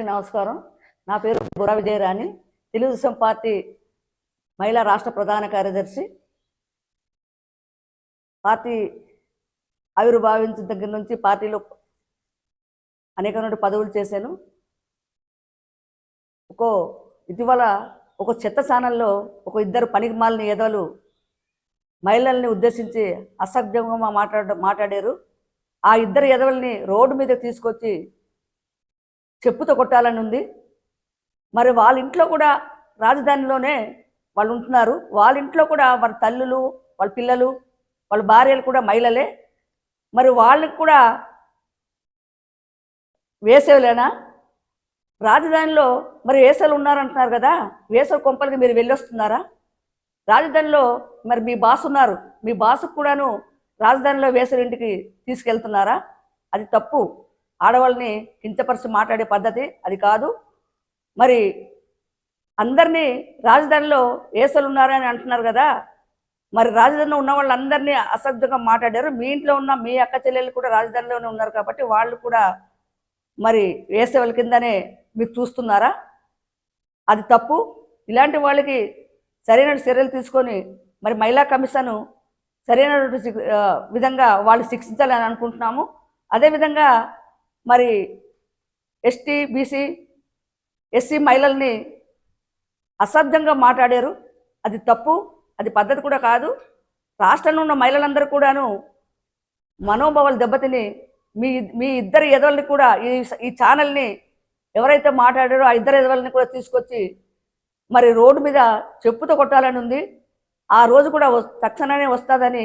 నమస్కారం. నా పేరు బుర్రా విజయరాణి, తెలుగుదేశం పార్టీ మహిళా రాష్ట్ర ప్రధాన కార్యదర్శి. పార్టీ ఆవిర్భావించిన దగ్గర నుంచి పార్టీలో అనేకమైన పదవులు చేశాను. ఇటీవల ఒక చెత్త ఛానల్లో ఇద్దరు పనికిమాలిన ఎదవలు మహిళల్ని ఉద్దేశించి అసభ్యంగా మాట్లాడారు. ఆ ఇద్దరు ఎదవల్ని రోడ్డు మీద తీసుకొచ్చి చెప్పుతో కొట్టాలని ఉంది. మరి వాళ్ళ ఇంట్లో కూడా రాజధానిలోనే వాళ్ళు ఉంటున్నారు. వాళ్ళ ఇంట్లో కూడా వాళ్ళ తల్లులు, వాళ్ళ పిల్లలు, వాళ్ళ భార్యలు కూడా మహిళలే. మరి వాళ్ళకి కూడా వేసవిలేనా? రాజధానిలో మరి వేసలు ఉన్నారంటున్నారు కదా, వేసవి కొంపలకి మీరు వెళ్ళొస్తున్నారా? రాజధానిలో మరి మీ బాస్ ఉన్నారు, మీ బాసుకు కూడాను రాజధానిలో వేసవి ఇంటికి తీసుకెళ్తున్నారా? అది తప్పు. ఆడవాళ్ళని కించపరిచి మాట్లాడే పద్ధతి అది కాదు. మరి అందరినీ రాజధానిలో వేసలు ఉన్నారని అంటున్నారు కదా, మరి రాజధానిలో ఉన్న వాళ్ళందరినీ అసభ్యంగా మాట్లాడారు. మీ ఇంట్లో ఉన్న మీ అక్క చెల్లెలు కూడా రాజధానిలోనే ఉన్నారు కాబట్టి వాళ్ళు కూడా మరి వేసవిల కిందనే మీరు చూస్తున్నారా? అది తప్పు. ఇలాంటి వాళ్ళకి సరైన చర్యలు తీసుకొని మరి మహిళా కమిషన్ సరైన విధంగా వాళ్ళు శిక్షించాలని అనుకుంటున్నాము. అదేవిధంగా మరి ఎస్టీ, బీసీ, ఎస్సీ మహిళల్ని అసభ్యంగా మాట్లాడారు. అది తప్పు, అది పద్ధతి కూడా కాదు. రాష్ట్రంలో ఉన్న మహిళలందరూ కూడాను మనోభావాలు దెబ్బతిని మీ ఇద్దరు ఎదవల్ని కూడా ఈ ఛానల్ని ఎవరైతే మాట్లాడారో ఆ ఇద్దరు ఎదవల్ని కూడా తీసుకొచ్చి మరి రోడ్డు మీద చెప్పుతో కొట్టాలని ఉంది. ఆ రోజు కూడా తక్షణమే వస్తుందని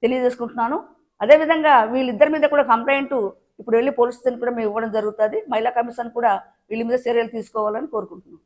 తెలియజేసుకుంటున్నాను. అదేవిధంగా వీళ్ళిద్దరి మీద కూడా కంప్లైంట్ ఇప్పుడు వెళ్ళి పోలీస్ స్టేషన్ కూడా మేము ఇవ్వడం జరుగుతుంది. మహిళా కమిషన్ కూడా వీళ్ళ మీద చర్యలు తీసుకోవాలని కోరుకుంటున్నాం.